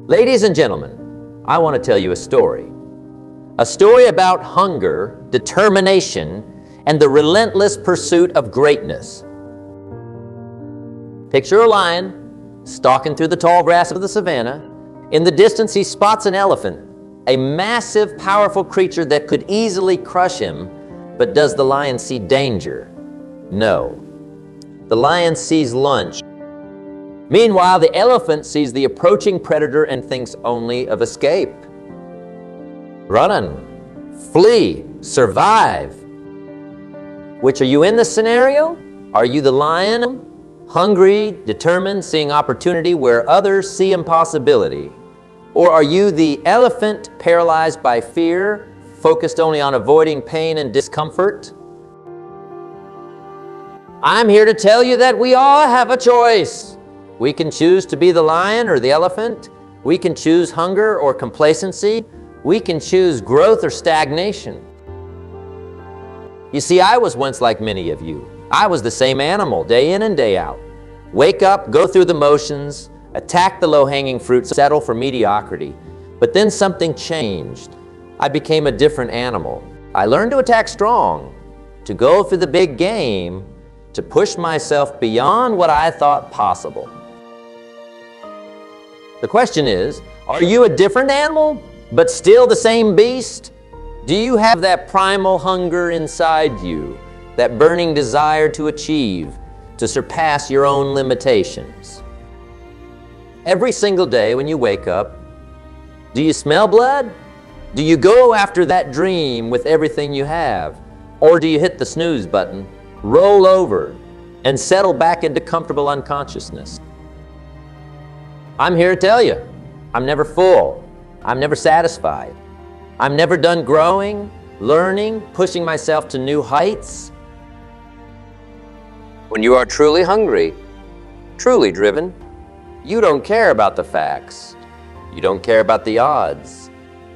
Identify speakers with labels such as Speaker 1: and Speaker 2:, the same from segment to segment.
Speaker 1: Ladies and gentlemen, I want to tell you a story. A story about hunger, determination, and the relentless pursuit of greatness. Picture a lion stalking through the tall grass of the savannah. In the distance, he spots an elephant, a massive, powerful creature that could easily crush him. But does the lion see danger? No. The lion sees lunch. Meanwhile, the elephant sees the approaching predator and thinks only of escape. Run, flee, survive. Which are you in this scenario? Are you the lion, hungry, determined, seeing opportunity where others see impossibility? Or are you the elephant, paralyzed by fear, focused only on avoiding pain and discomfort? I'm here to tell you that we all have a choice. We can choose to be the lion or the elephant. We can choose hunger or complacency. We can choose growth or stagnation. You see, I was once like many of you. I was the same animal, day in and day out. Wake up, go through the motions, attack the low-hanging fruit, settle for mediocrity. But then something changed. I became a different animal. I learned to attack strong, to go for the big game, to push myself beyond what I thought possible. The question is, are you a different animal, but still the same beast? Do you have that primal hunger inside you, that burning desire to achieve, to surpass your own limitations? Every single day when you wake up, do you smell blood? Do you go after that dream with everything you have? Or do you hit the snooze button, roll over, and settle back into comfortable unconsciousness? I'm here to tell you, I'm never full. I'm never satisfied. I'm never done growing, learning, pushing myself to new heights. When you are truly hungry, truly driven, you don't care about the facts. You don't care about the odds.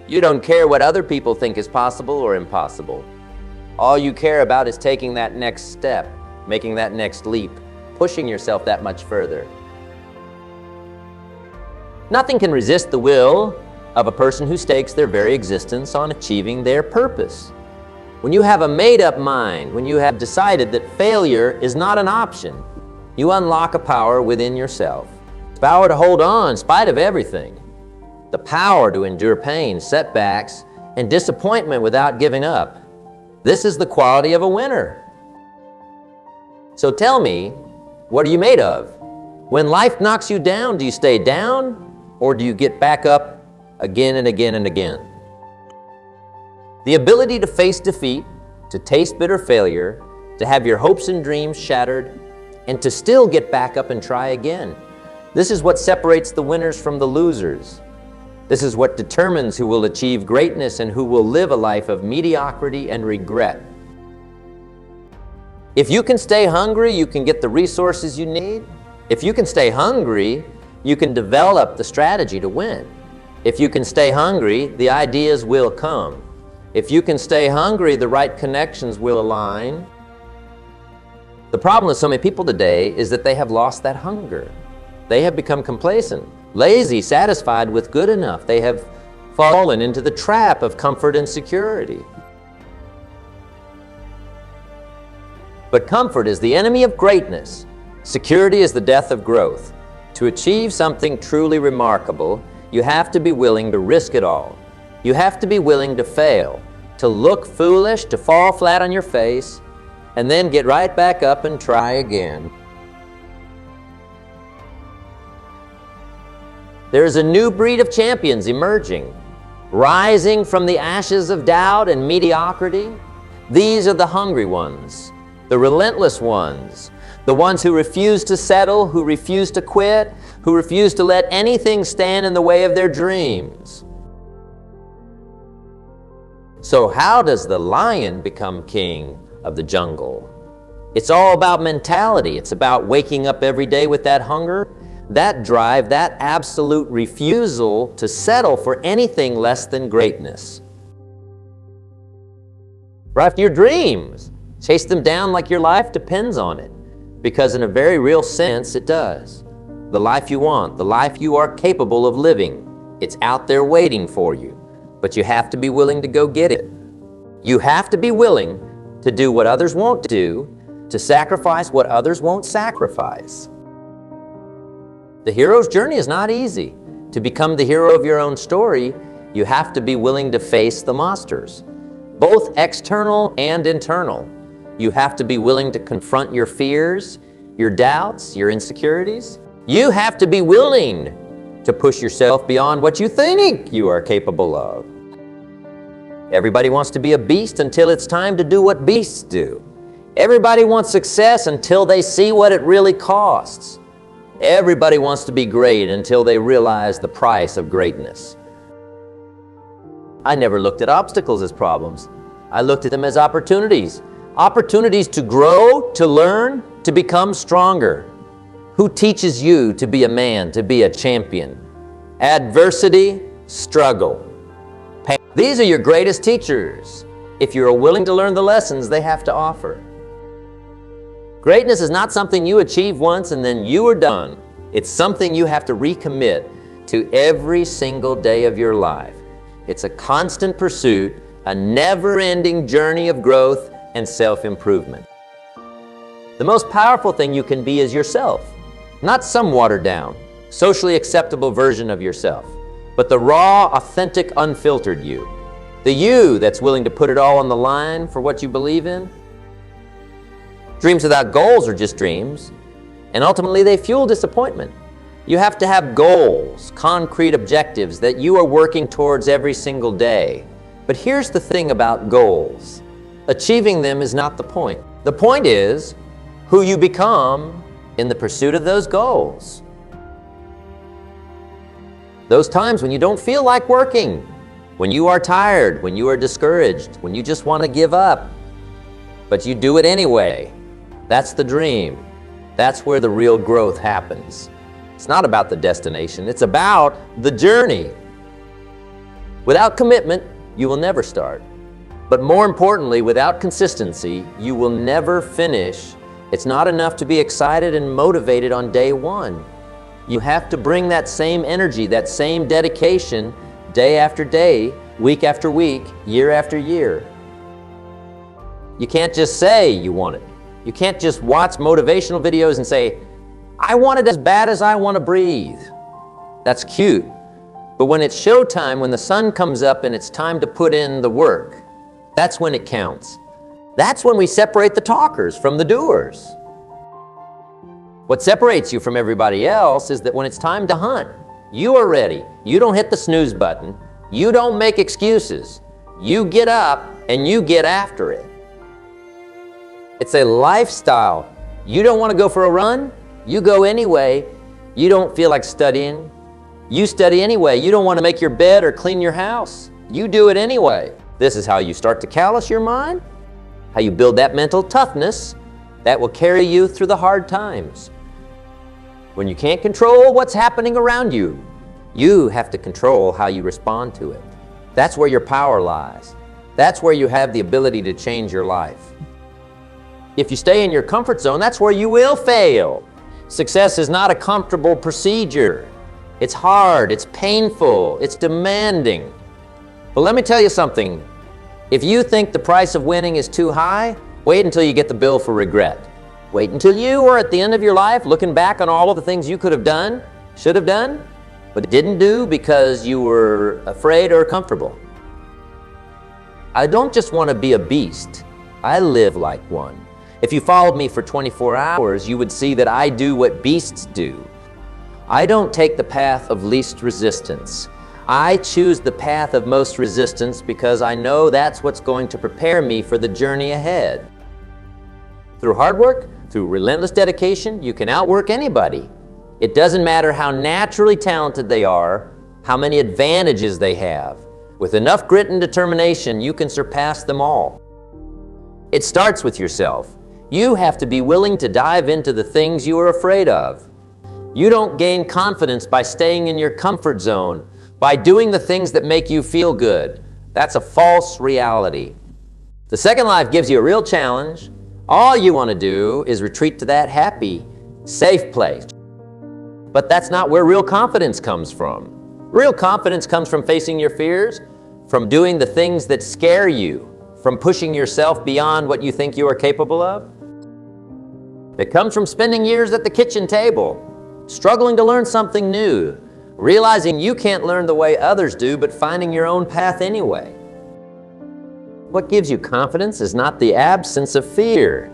Speaker 1: You don't care what other people think is possible or impossible. All you care about is taking that next step, making that next leap, pushing yourself that much further. Nothing can resist the will of a person who stakes their very existence on achieving their purpose. When you have a made-up mind, when you have decided that failure is not an option, you unlock a power within yourself. Power to hold on in spite of everything. The power to endure pain, setbacks, and disappointment without giving up. This is the quality of a winner. So tell me, what are you made of? When life knocks you down, do you stay down? Or do you get back up again and again and again? The ability to face defeat, to taste bitter failure, to have your hopes and dreams shattered, and to still get back up and try again. This is what separates the winners from the losers. This is what determines who will achieve greatness and who will live a life of mediocrity and regret. If you can stay hungry, you can get the resources you need. If you can stay hungry, you can develop the strategy to win. If you can stay hungry, the ideas will come. If you can stay hungry, the right connections will align. The problem with so many people today is that they have lost that hunger. They have become complacent, lazy, satisfied with good enough. They have fallen into the trap of comfort and security. But comfort is the enemy of greatness. Security is the death of growth. To achieve something truly remarkable, you have to be willing to risk it all. You have to be willing to fail, to look foolish, to fall flat on your face, and then get right back up and try again. There is a new breed of champions emerging, rising from the ashes of doubt and mediocrity. These are the hungry ones, the relentless ones, the ones who refuse to settle, who refuse to quit, who refuse to let anything stand in the way of their dreams. So how does the lion become king of the jungle? It's all about mentality. It's about waking up every day with that hunger, that drive, that absolute refusal to settle for anything less than greatness. Right after your dreams, chase them down like your life depends on it. Because in a very real sense, it does. The life you want, the life you are capable of living. It's out there waiting for you, but you have to be willing to go get it. You have to be willing to do what others won't do, to sacrifice what others won't sacrifice. The hero's journey is not easy. To become the hero of your own story, you have to be willing to face the monsters, both external and internal. You have to be willing to confront your fears, your doubts, your insecurities. You have to be willing to push yourself beyond what you think you are capable of. Everybody wants to be a beast until it's time to do what beasts do. Everybody wants success until they see what it really costs. Everybody wants to be great until they realize the price of greatness. I never looked at obstacles as problems. I looked at them as opportunities. Opportunities to grow, to learn, to become stronger. Who teaches you to be a man, to be a champion? Adversity, struggle, pain. These are your greatest teachers if you are willing to learn the lessons they have to offer. Greatness is not something you achieve once and then you are done. It's something you have to recommit to every single day of your life. It's a constant pursuit, a never-ending journey of growth and self-improvement. The most powerful thing you can be is yourself, not some watered-down, socially acceptable version of yourself, but the raw, authentic, unfiltered you. The you that's willing to put it all on the line for what you believe in. Dreams without goals are just dreams, and ultimately they fuel disappointment. You have to have goals, concrete objectives that you are working towards every single day. But here's the thing about goals. Achieving them is not the point. The point is who you become in the pursuit of those goals. Those times when you don't feel like working, when you are tired, when you are discouraged, when you just want to give up, but you do it anyway. That's the dream. That's where the real growth happens. It's not about the destination, it's about the journey. Without commitment, you will never start. But more importantly, without consistency, you will never finish. It's not enough to be excited and motivated on day one. You have to bring that same energy, that same dedication, day after day, week after week, year after year. You can't just say you want it. You can't just watch motivational videos and say, I want it as bad as I want to breathe. That's cute. But when it's showtime, when the sun comes up and it's time to put in the work, that's when it counts. That's when we separate the talkers from the doers. What separates you from everybody else is that when it's time to hunt, you are ready. You don't hit the snooze button. You don't make excuses. You get up and you get after it. It's a lifestyle. You don't want to go for a run? You go anyway. You don't feel like studying? You study anyway. You don't want to make your bed or clean your house? You do it anyway. This is how you start to callous your mind, how you build that mental toughness that will carry you through the hard times. When you can't control what's happening around you, you have to control how you respond to it. That's where your power lies. That's where you have the ability to change your life. If you stay in your comfort zone, that's where you will fail. Success is not a comfortable procedure. It's hard, it's painful, it's demanding. But let me tell you something. If you think the price of winning is too high, wait until you get the bill for regret. Wait until you are at the end of your life looking back on all of the things you could have done, should have done, but didn't do because you were afraid or comfortable. I don't just want to be a beast. I live like one. If you followed me for 24 hours, you would see that I do what beasts do. I don't take the path of least resistance. I choose the path of most resistance because I know that's what's going to prepare me for the journey ahead. Through hard work, through relentless dedication, you can outwork anybody. It doesn't matter how naturally talented they are, how many advantages they have. With enough grit and determination, you can surpass them all. It starts with yourself. You have to be willing to dive into the things you are afraid of. You don't gain confidence by staying in your comfort zone, by doing the things that make you feel good. That's a false reality. The second life gives you a real challenge. All you want to do is retreat to that happy, safe place. But that's not where real confidence comes from. Real confidence comes from facing your fears, from doing the things that scare you, from pushing yourself beyond what you think you are capable of. It comes from spending years at the kitchen table, struggling to learn something new, realizing you can't learn the way others do, but finding your own path anyway. What gives you confidence is not the absence of fear.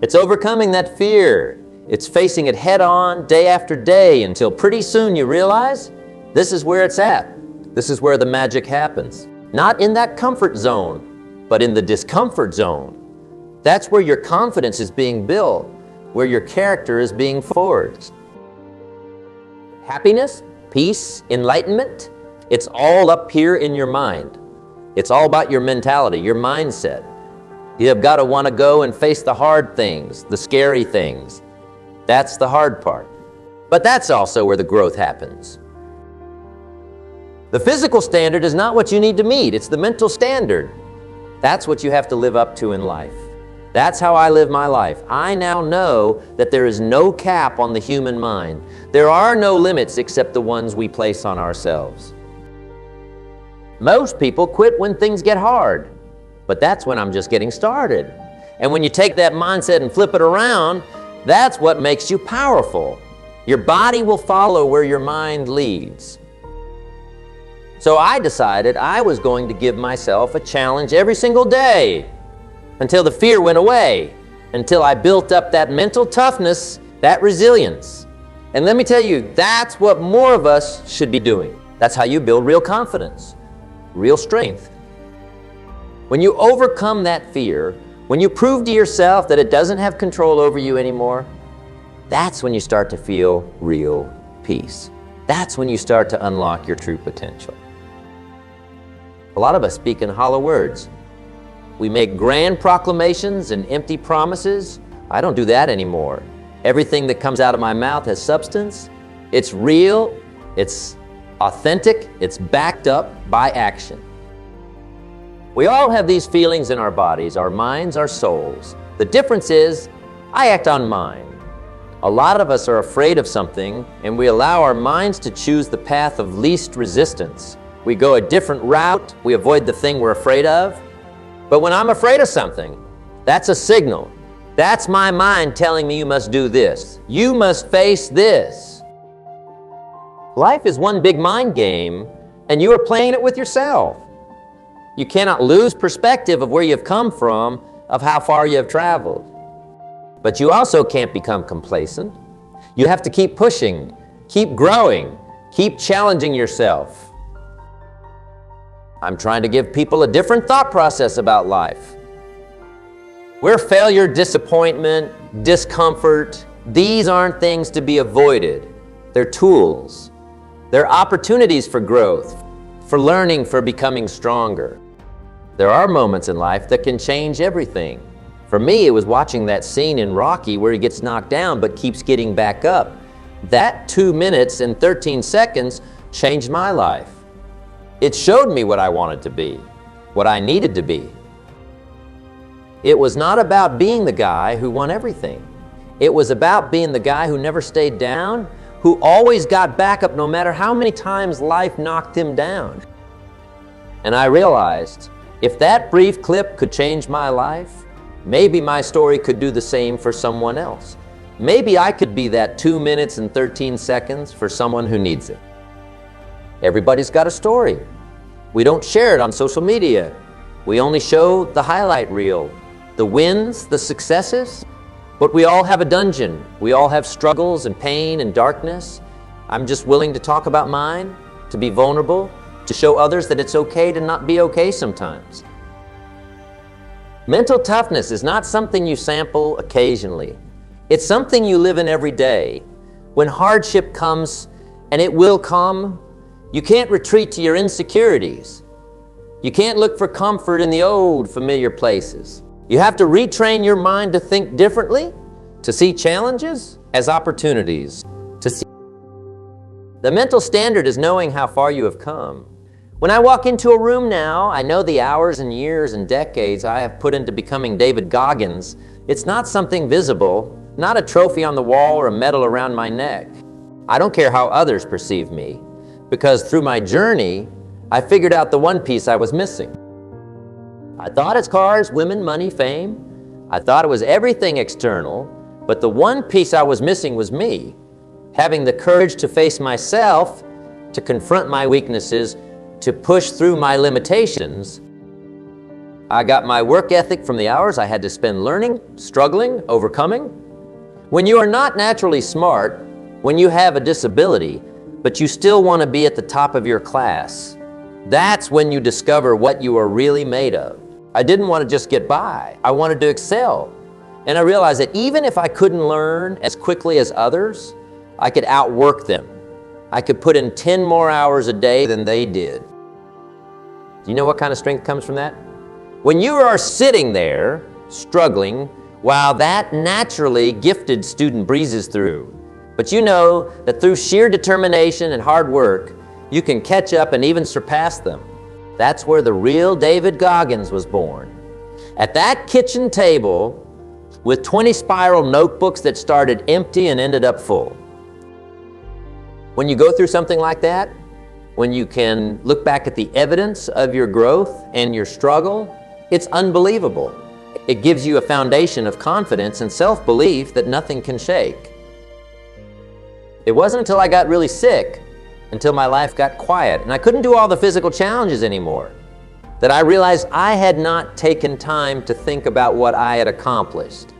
Speaker 1: It's overcoming that fear. It's facing it head on, day after day, until pretty soon you realize this is where it's at. This is where the magic happens. Not in that comfort zone, but in the discomfort zone. That's where your confidence is being built, where your character is being forged. Happiness, peace, enlightenment, it's all up here in your mind. It's all about your mentality, your mindset. You have got to want to go and face the hard things, the scary things. That's the hard part. But that's also where the growth happens. The physical standard is not what you need to meet, it's the mental standard. That's what you have to live up to in life. That's how I live my life. I now know that there is no cap on the human mind. There are no limits except the ones we place on ourselves. Most people quit when things get hard, but that's when I'm just getting started. And when you take that mindset and flip it around, that's what makes you powerful. Your body will follow where your mind leads. So I decided I was going to give myself a challenge every single day until the fear went away, until I built up that mental toughness, that resilience. And let me tell you, that's what more of us should be doing. That's how you build real confidence, real strength. When you overcome that fear, when you prove to yourself that it doesn't have control over you anymore, that's when you start to feel real peace. That's when you start to unlock your true potential. A lot of us speak in hollow words. We make grand proclamations and empty promises. I don't do that anymore. Everything that comes out of my mouth has substance. It's real, it's authentic, it's backed up by action. We all have these feelings in our bodies, our minds, our souls. The difference is, I act on mine. A lot of us are afraid of something, and we allow our minds to choose the path of least resistance. We go a different route, we avoid the thing we're afraid of. But when I'm afraid of something, that's a signal. That's my mind telling me you must do this. You must face this. Life is one big mind game, and you are playing it with yourself. You cannot lose perspective of where you've come from, of how far you have traveled. But you also can't become complacent. You have to keep pushing, keep growing, keep challenging yourself. I'm trying to give people a different thought process about life. Where failure, disappointment, discomfort, these aren't things to be avoided. They're tools. They're opportunities for growth, for learning, for becoming stronger. There are moments in life that can change everything. For me, it was watching that scene in Rocky where he gets knocked down but keeps getting back up. That 2 minutes and 13 seconds changed my life. It showed me what I wanted to be, what I needed to be. It was not about being the guy who won everything. It was about being the guy who never stayed down, who always got back up no matter how many times life knocked him down. And I realized, if that brief clip could change my life, maybe my story could do the same for someone else. Maybe I could be that 2 minutes and 13 seconds for someone who needs it. Everybody's got a story. We don't share it on social media. We only show the highlight reel, the wins, the successes. But we all have a dungeon. We all have struggles and pain and darkness. I'm just willing to talk about mine, to be vulnerable, to show others that it's okay to not be okay sometimes. Mental toughness is not something you sample occasionally. It's something you live in every day. When hardship comes, and it will come, you can't retreat to your insecurities. You can't look for comfort in the old familiar places. You have to retrain your mind to think differently, to see challenges as opportunities. The mental standard is knowing how far you have come. When I walk into a room now, I know the hours and years and decades I have put into becoming David Goggins. It's not something visible, not a trophy on the wall or a medal around my neck. I don't care how others perceive me. because through my journey, I figured out the one piece I was missing. I thought it's cars, women, money, fame. I thought it was everything external, but the one piece I was missing was me. Having the courage to face myself, to confront my weaknesses, to push through my limitations. I got my work ethic from the hours I had to spend learning, struggling, overcoming. When you are not naturally smart, when you have a disability, but you still want to be at the top of your class, that's when you discover what you are really made of. I didn't want to just get by. I wanted to excel. And I realized that even if I couldn't learn as quickly as others, I could outwork them. I could put in 10 more hours a day than they did. Do you know what kind of strength comes from that? When you are sitting there, struggling, while that naturally gifted student breezes through, but you know that through sheer determination and hard work, you can catch up and even surpass them. That's where the real David Goggins was born. At that kitchen table with 20 spiral notebooks that started empty and ended up full. When you go through something like that, when you can look back at the evidence of your growth and your struggle, it's unbelievable. It gives you a foundation of confidence and self-belief that nothing can shake. It wasn't until I got really sick, until my life got quiet, and I couldn't do all the physical challenges anymore, that I realized I had not taken time to think about what I had accomplished.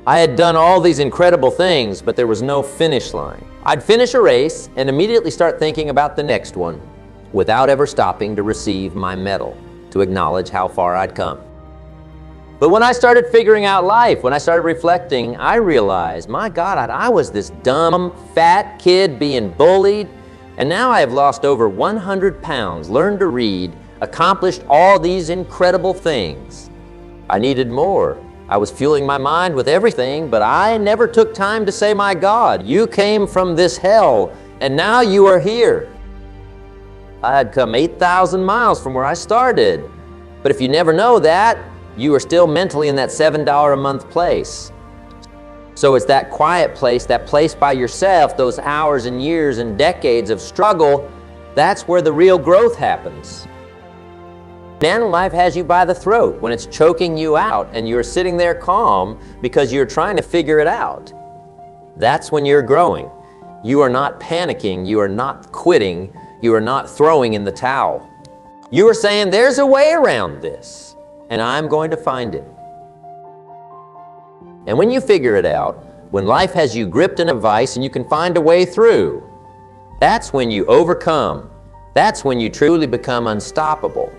Speaker 1: I had done all these incredible things, but there was no finish line. I'd finish a race and immediately start thinking about the next one without ever stopping to receive my medal, to acknowledge how far I'd come. But when I started figuring out life, when I started reflecting, I realized, my God, I was this dumb, fat kid being bullied, and now I have lost over 100 pounds, learned to read, accomplished all these incredible things. I needed more. I was fueling my mind with everything, but I never took time to say, my God, you came from this hell, and now you are here. I had come 8,000 miles from where I started, but if you never know that, you are still mentally in that $7 a month place. So it's that quiet place, that place by yourself, those hours and years and decades of struggle, that's where the real growth happens. Then life has you by the throat when it's choking you out and you're sitting there calm because you're trying to figure it out. That's when you're growing. You are not panicking, you are not quitting, you are not throwing in the towel. You are saying, there's a way around this, and I'm going to find it. And when you figure it out, when life has you gripped in a vice and you can find a way through, that's when you overcome. That's when you truly become unstoppable.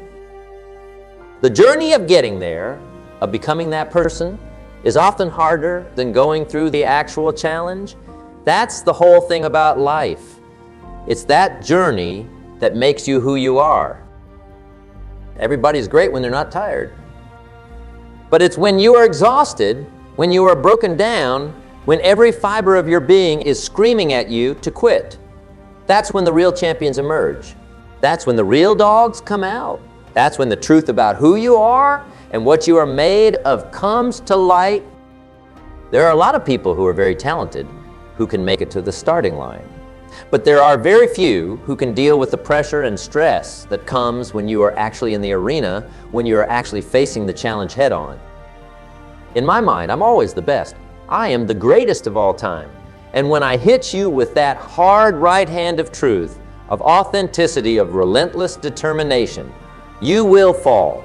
Speaker 1: The journey of getting there, of becoming that person, is often harder than going through the actual challenge. That's the whole thing about life. It's that journey that makes you who you are. Everybody's great when they're not tired. But it's when you are exhausted, when you are broken down, when every fiber of your being is screaming at you to quit. That's when the real champions emerge. That's when the real dogs come out. That's when the truth about who you are and what you are made of comes to light. There are a lot of people who are very talented who can make it to the starting line. But there are very few who can deal with the pressure and stress that comes when you are actually in the arena, when you are actually facing the challenge head on. In my mind, I'm always the best. I am the greatest of all time. And when I hit you with that hard right hand of truth, of authenticity, of relentless determination, you will fall.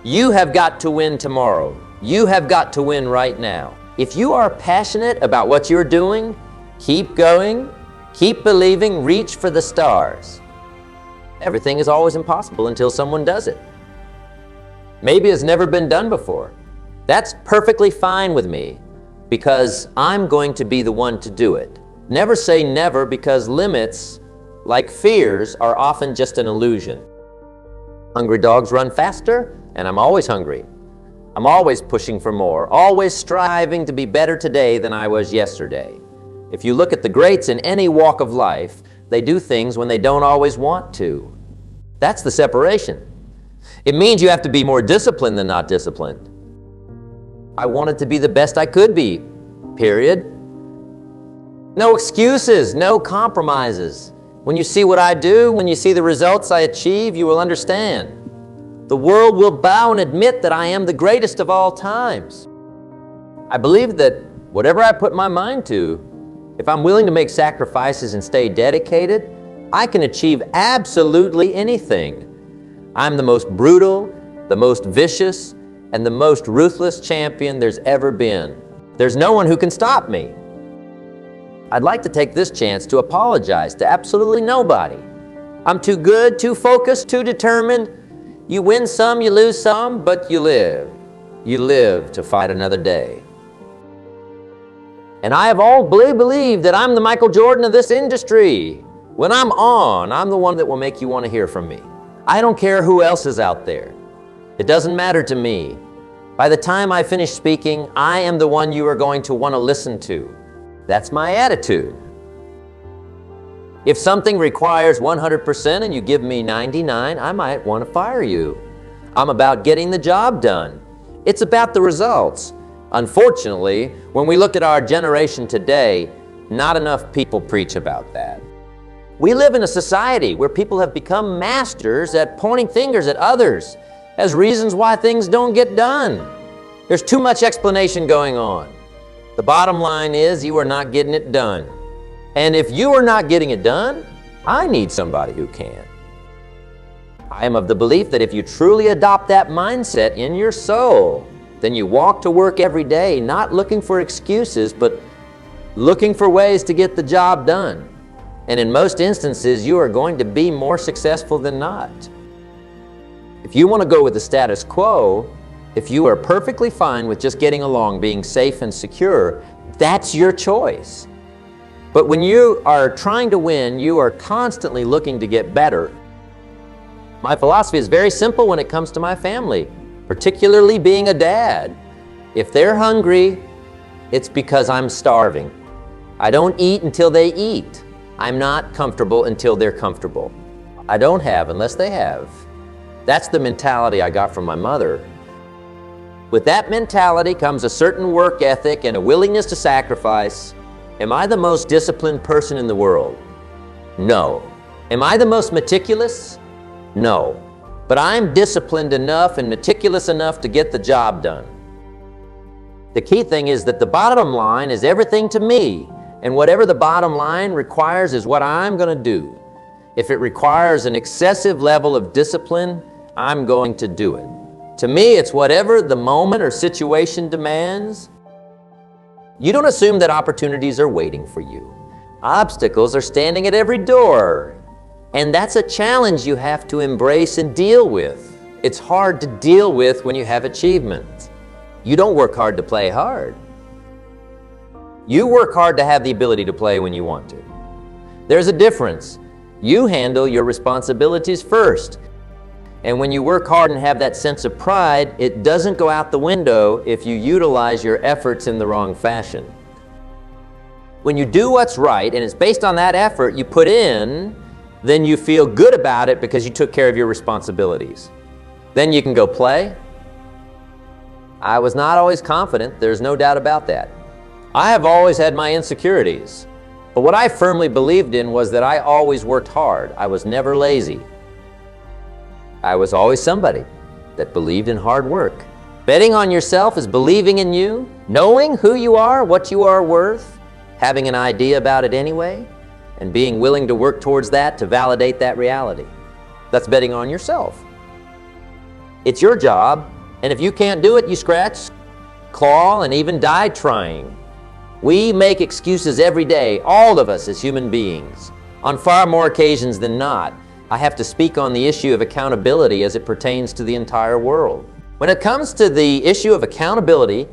Speaker 1: You have got to win tomorrow. You have got to win right now. If you are passionate about what you're doing, keep going, keep believing, reach for the stars. Everything is always impossible until someone does it. Maybe it's never been done before. That's perfectly fine with me because I'm going to be the one to do it. Never say never because limits, like fears, are often just an illusion. Hungry dogs run faster, and I'm always hungry. I'm always pushing for more, always striving to be better today than I was yesterday. If you look at the greats in any walk of life, they do things when they don't always want to. That's the separation. It means you have to be more disciplined than not disciplined. I wanted to be the best I could be, period. No excuses, no compromises. When you see what I do, when you see the results I achieve, you will understand. The world will bow and admit that I am the greatest of all times. I believe that whatever I put my mind to, if I'm willing to make sacrifices and stay dedicated, I can achieve absolutely anything. I'm the most brutal, the most vicious, and the most ruthless champion there's ever been. There's no one who can stop me. I'd like to take this chance to apologize to absolutely nobody. I'm too good, too focused, too determined. You win some, you lose some, but you live. You live to fight another day. And I have always believed that I'm the Michael Jordan of this industry. When I'm on, I'm the one that will make you want to hear from me. I don't care who else is out there. It doesn't matter to me. By the time I finish speaking, I am the one you are going to want to listen to. That's my attitude. If something requires 100% and you give me 99, I might want to fire you. I'm about getting the job done. It's about the results. Unfortunately, when we look at our generation today, not enough people preach about that. We live in a society where people have become masters at pointing fingers at others as reasons why things don't get done. There's too much explanation going on. The bottom line is you are not getting it done. And if you are not getting it done, I need somebody who can. I am of the belief that if you truly adopt that mindset in your soul, then you walk to work every day not looking for excuses, but looking for ways to get the job done. And in most instances, you are going to be more successful than not. If you want to go with the status quo, if you are perfectly fine with just getting along, being safe and secure, that's your choice. But when you are trying to win, you are constantly looking to get better. My philosophy is very simple when it comes to my family, particularly being a dad. If they're hungry, it's because I'm starving. I don't eat until they eat. I'm not comfortable until they're comfortable. I don't have unless they have. That's the mentality I got from my mother. With that mentality comes a certain work ethic and a willingness to sacrifice. Am I the most disciplined person in the world? No. Am I the most meticulous? No. But I'm disciplined enough and meticulous enough to get the job done. The key thing is that the bottom line is everything to me, and whatever the bottom line requires is what I'm going to do. If it requires an excessive level of discipline, I'm going to do it. To me, it's whatever the moment or situation demands. You don't assume that opportunities are waiting for you. Obstacles are standing at every door. And that's a challenge you have to embrace and deal with. It's hard to deal with when you have achievements. You don't work hard to play hard. You work hard to have the ability to play when you want to. There's a difference. You handle your responsibilities first. And when you work hard and have that sense of pride, it doesn't go out the window if you utilize your efforts in the wrong fashion. When you do what's right and it's based on that effort you put in, then you feel good about it because you took care of your responsibilities. Then you can go play. I was not always confident, there's no doubt about that. I have always had my insecurities. But what I firmly believed in was that I always worked hard. I was never lazy. I was always somebody that believed in hard work. Betting on yourself is believing in you, knowing who you are, what you are worth, having an idea about it anyway, and being willing to work towards that to validate that reality. That's betting on yourself. It's your job, and if you can't do it, you scratch, claw, and even die trying. We make excuses every day, all of us as human beings. On far more occasions than not, I have to speak on the issue of accountability as it pertains to the entire world. When it comes to the issue of accountability,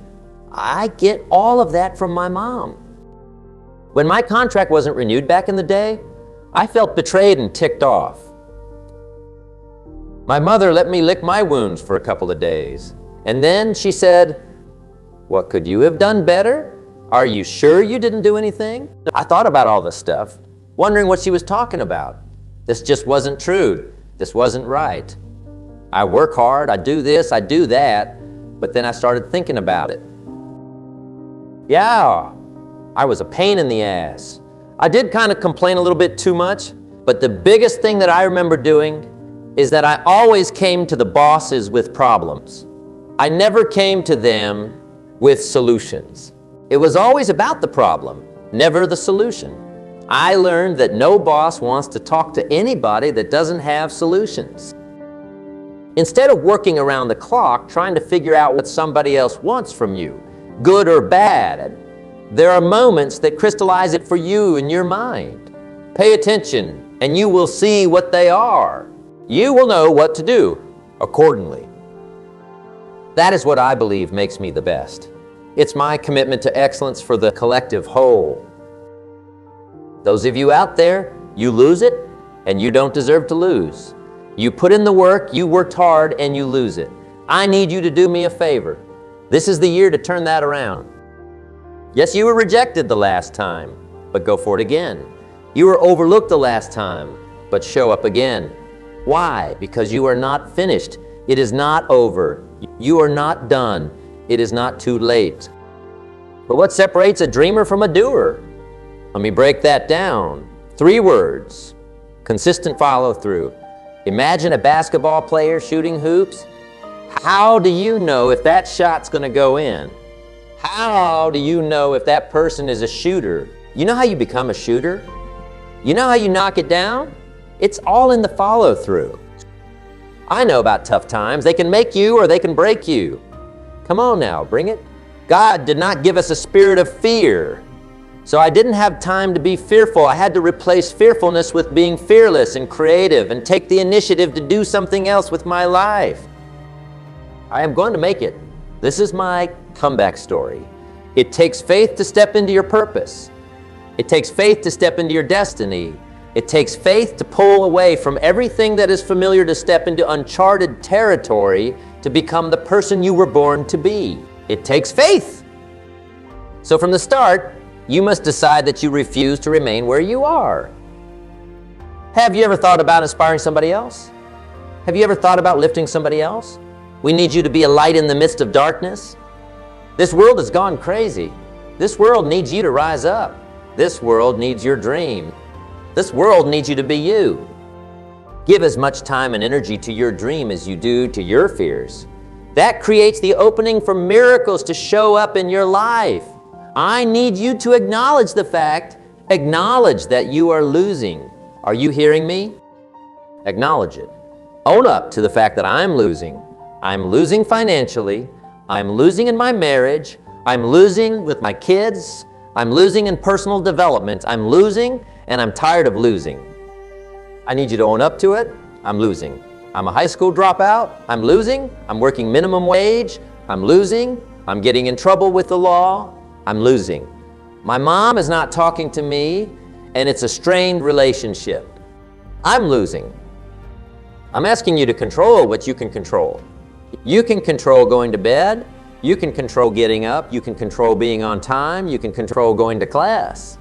Speaker 1: I get all of that from my mom. When my contract wasn't renewed back in the day, I felt betrayed and ticked off. My mother let me lick my wounds for a couple of days. And then she said, "What could you have done better? Are you sure you didn't do anything?" I thought about all this stuff, wondering what she was talking about. This just wasn't true. This wasn't right. I work hard, I do this, I do that, but then I started thinking about it. Yeah, I was a pain in the ass. I did kind of complain a little bit too much, But the biggest thing that I remember doing is that I always came to the bosses with problems. I never came to them with solutions. It was always about the problem, never the solution. I learned that no boss wants to talk to anybody that doesn't have solutions. Instead of working around the clock trying to figure out what somebody else wants from you, good or bad, there are moments that crystallize it for you in your mind. Pay attention and you will see what they are. You will know what to do accordingly. That is what I believe makes me the best. It's my commitment to excellence for the collective whole. Those of you out there, you lose it and you don't deserve to lose. You put in the work, you worked hard, and you lose it. I need you to do me a favor. This is the year to turn that around. Yes, you were rejected the last time, but go for it again. You were overlooked the last time, but show up again. Why? Because you are not finished. It is not over. You are not done. It is not too late. But what separates a dreamer from a doer? Let me break that down. 3 words. Consistent follow-through. Imagine a basketball player shooting hoops. How do you know if that shot's going to go in? How do you know if that person is a shooter? You know how you become a shooter? You know how you knock it down? It's all in the follow-through. I know about tough times. They can make you or they can break you. Come on now, bring it. God did not give us a spirit of fear. So I didn't have time to be fearful. I had to replace fearfulness with being fearless and creative and take the initiative to do something else with my life. I am going to make it. This is my comeback story. It takes faith to step into your purpose. It takes faith to step into your destiny. It takes faith to pull away from everything that is familiar to step into uncharted territory to become the person you were born to be. It takes faith. So from the start, you must decide that you refuse to remain where you are. Have you ever thought about inspiring somebody else? Have you ever thought about lifting somebody else? We need you to be a light in the midst of darkness. This world has gone crazy. This world needs you to rise up. This world needs your dream. This world needs you to be you. Give as much time and energy to your dream as you do to your fears. That creates the opening for miracles to show up in your life. I need you to acknowledge the fact, acknowledge that you are losing. Are you hearing me? Acknowledge it. Own up to the fact that I'm losing. I'm losing financially. I'm losing in my marriage. I'm losing with my kids. I'm losing in personal development. I'm losing and I'm tired of losing. I need you to own up to it. I'm losing. I'm a high school dropout. I'm losing. I'm working minimum wage. I'm losing. I'm getting in trouble with the law. I'm losing. My mom is not talking to me, and it's a strained relationship. I'm losing. I'm asking you to control what you can control. You can control going to bed. You can control getting up. You can control being on time. You can control going to class.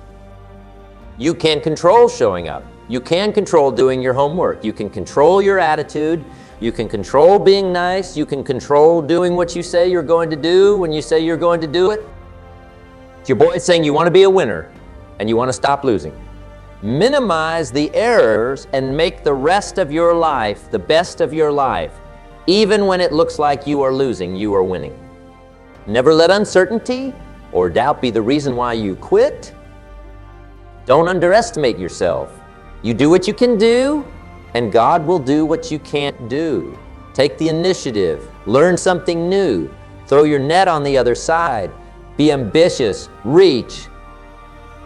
Speaker 1: You can control showing up. You can control doing your homework. You can control your attitude. You can control being nice. You can control doing what you say you're going to do when you say you're going to do it. It's your boy saying you want to be a winner and you want to stop losing. Minimize the errors and make the rest of your life the best of your life. Even when it looks like you are losing, you are winning. Never let uncertainty or doubt be the reason why you quit. Don't underestimate yourself. You do what you can do, and God will do what you can't do. Take the initiative. Learn something new. Throw your net on the other side. Be ambitious. Reach.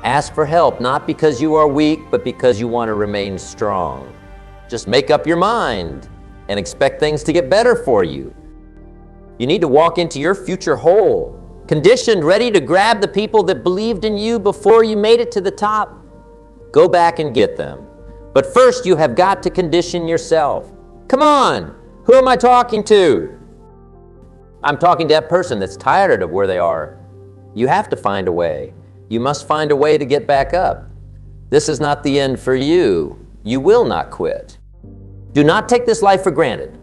Speaker 1: Ask for help, not because you are weak, but because you want to remain strong. Just make up your mind and expect things to get better for you. You need to walk into your future whole, conditioned, ready to grab the people that believed in you before you made it to the top. Go back and get them. But first, you have got to condition yourself. Come on, who am I talking to? I'm talking to that person that's tired of where they are. You have to find a way. You must find a way to get back up. This is not the end for you. You will not quit. Do not take this life for granted.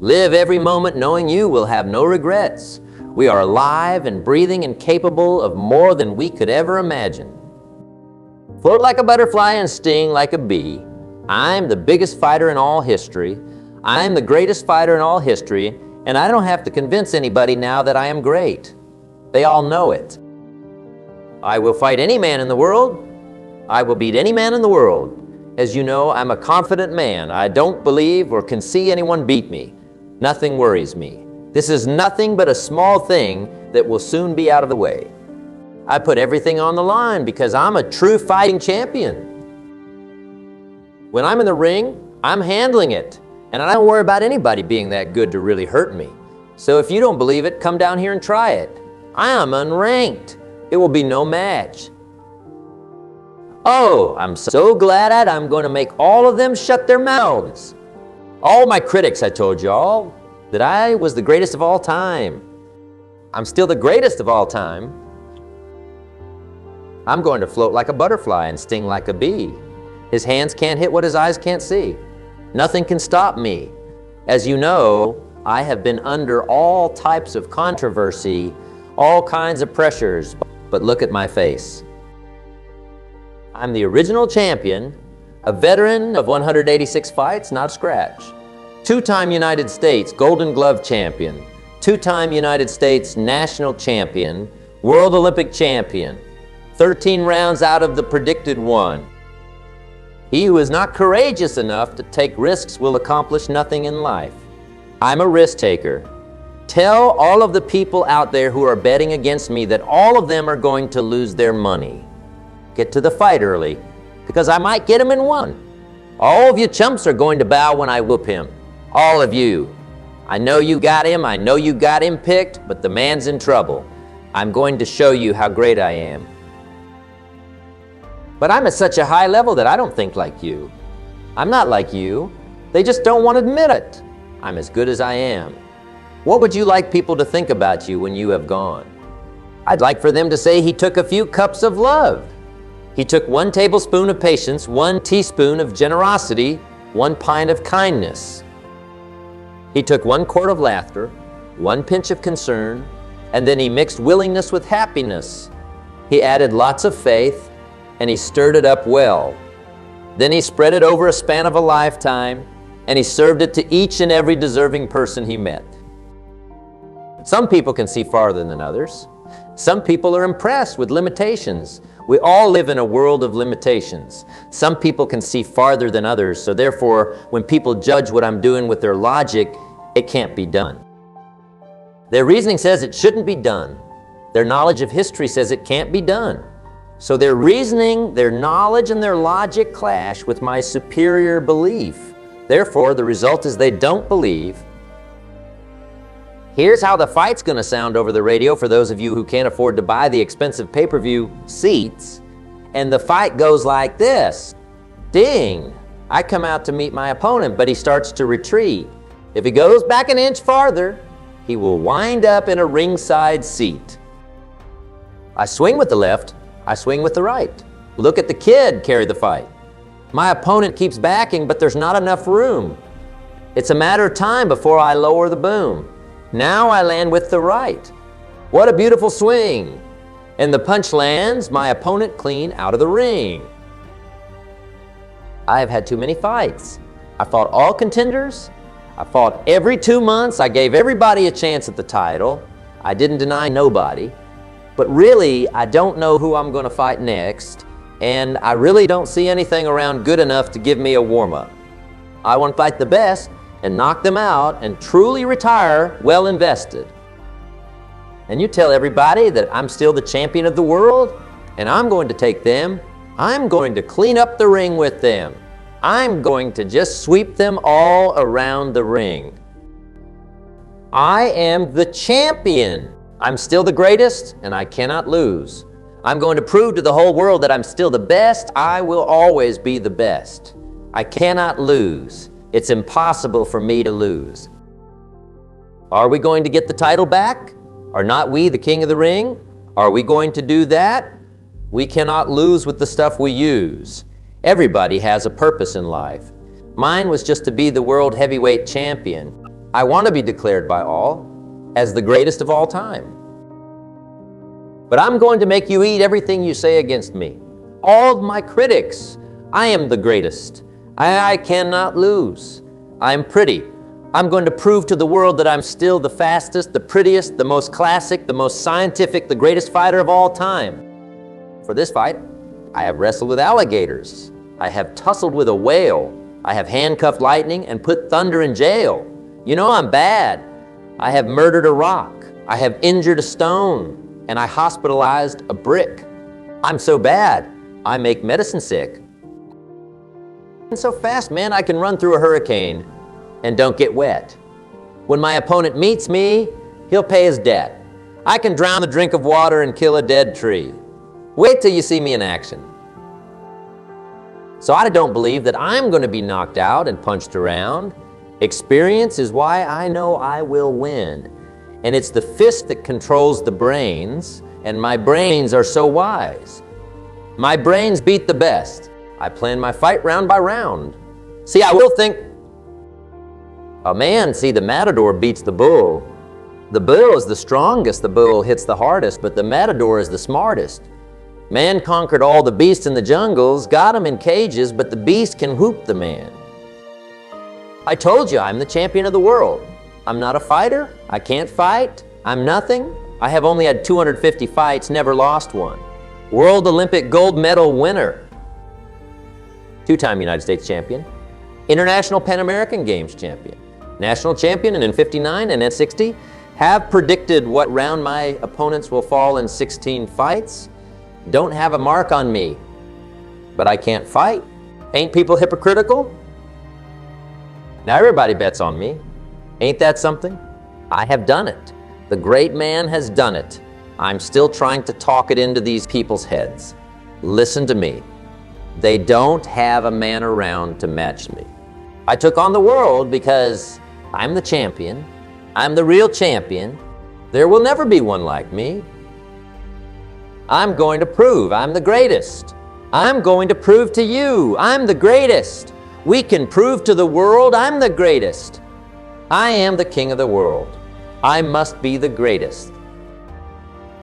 Speaker 1: Live every moment knowing you will have no regrets. We are alive and breathing and capable of more than we could ever imagine. Float like a butterfly and sting like a bee. I'm the biggest fighter in all history. I'm the greatest fighter in all history, and I don't have to convince anybody now that I am great. They all know it. I will fight any man in the world. I will beat any man in the world. As you know, I'm a confident man. I don't believe or can see anyone beat me. Nothing worries me. This is nothing but a small thing that will soon be out of the way. I put everything on the line because I'm a true fighting champion. When I'm in the ring, I'm handling it, and I don't worry about anybody being that good to really hurt me. So if you don't believe it, come down here and try it. I am unranked. It will be no match. Oh, I'm so glad I'm going to make all of them shut their mouths. All my critics, I told you all, that I was the greatest of all time. I'm still the greatest of all time. I'm going to float like a butterfly and sting like a bee. His hands can't hit what his eyes can't see. Nothing can stop me. As you know, I have been under all types of controversy, all kinds of pressures, but look at my face. I'm the original champion, a veteran of 186 fights, not a scratch. Two-time United States Golden Glove champion, two-time United States national champion, World Olympic champion, 13 rounds out of the predicted one. He who is not courageous enough to take risks will accomplish nothing in life. I'm a risk taker. Tell all of the people out there who are betting against me that all of them are going to lose their money. Get to the fight early, because I might get him in one. All of you chumps are going to bow when I whoop him. All of you. I know you got him, I know you got him picked, but the man's in trouble. I'm going to show you how great I am. But I'm at such a high level that I don't think like you. I'm not like you. They just don't want to admit it. I'm as good as I am. What would you like people to think about you when you have gone? I'd like for them to say he took a few cups of love. He took 1 tablespoon of patience, 1 teaspoon of generosity, 1 pint of kindness. He took 1 quart of laughter, 1 pinch of concern, and then he mixed willingness with happiness. He added lots of faith, and he stirred it up well. Then he spread it over a span of a lifetime, and he served it to each and every deserving person he met. Some people can see farther than others. Some people are impressed with limitations. We all live in a world of limitations. Some people can see farther than others, so therefore, when people judge what I'm doing with their logic, it can't be done. Their reasoning says it shouldn't be done. Their knowledge of history says it can't be done. So their reasoning, their knowledge, and their logic clash with my superior belief. Therefore, the result is they don't believe. Here's how the fight's going to sound over the radio for those of you who can't afford to buy the expensive pay-per-view seats. And the fight goes like this. Ding! I come out to meet my opponent, but he starts to retreat. If he goes back an inch farther, he will wind up in a ringside seat. I swing with the left, I swing with the right. Look at the kid carry the fight. My opponent keeps backing, but there's not enough room. It's a matter of time before I lower the boom. Now I land with the right. What a beautiful swing. And the punch lands my opponent clean out of the ring. I have had too many fights. I fought all contenders. I fought every 2 months. I gave everybody a chance at the title. I didn't deny nobody. But really, I don't know who I'm going to fight next. And I really don't see anything around good enough to give me a warm-up. I want to fight the best and knock them out and truly retire well invested. And you tell everybody that I'm still the champion of the world, and I'm going to take them. I'm going to clean up the ring with them. I'm going to just sweep them all around the ring. I am the champion. I'm still the greatest, and I cannot lose. I'm going to prove to the whole world that I'm still the best. I will always be the best. I cannot lose. It's impossible for me to lose. Are we going to get the title back? Are not we the king of the ring? Are we going to do that? We cannot lose with the stuff we use. Everybody has a purpose in life. Mine was just to be the world heavyweight champion. I want to be declared by all as the greatest of all time. But I'm going to make you eat everything you say against me. All of my critics, I am the greatest. I cannot lose. I'm pretty. I'm going to prove to the world that I'm still the fastest, the prettiest, the most classic, the most scientific, the greatest fighter of all time. For this fight, I have wrestled with alligators. I have tussled with a whale. I have handcuffed lightning and put thunder in jail. You know I'm bad. I have murdered a rock. I have injured a stone. And I hospitalized a brick. I'm so bad, I make medicine sick. And so fast, man, I can run through a hurricane and don't get wet. When my opponent meets me, he'll pay his debt. I can drown a drink of water and kill a dead tree. Wait till you see me in action. So I don't believe that I'm going to be knocked out and punched around. Experience is why I know I will win. And it's the fist that controls the brains, and my brains are so wise. My brains beat the best. I plan my fight round by round. See, I will think, oh man, see, the matador beats the bull. The bull is the strongest, the bull hits the hardest, but the matador is the smartest. Man conquered all the beasts in the jungles, got them in cages, but the beast can whoop the man. I told you I'm the champion of the world. I'm not a fighter, I can't fight, I'm nothing. I have only had 250 fights, never lost one. World Olympic gold medal winner. Two-time United States champion. International Pan American Games champion. National champion in 59 and at 60. Have predicted what round my opponents will fall in 16 fights. Don't have a mark on me, but I can't fight. Ain't people hypocritical? Now everybody bets on me. Ain't that something? I have done it. The great man has done it. I'm still trying to talk it into these people's heads. Listen to me. They don't have a man around to match me. I took on the world because I'm the champion. I'm the real champion. There will never be one like me. I'm going to prove I'm the greatest. I'm going to prove to you I'm the greatest. We can prove to the world I'm the greatest. I am the king of the world. I must be the greatest.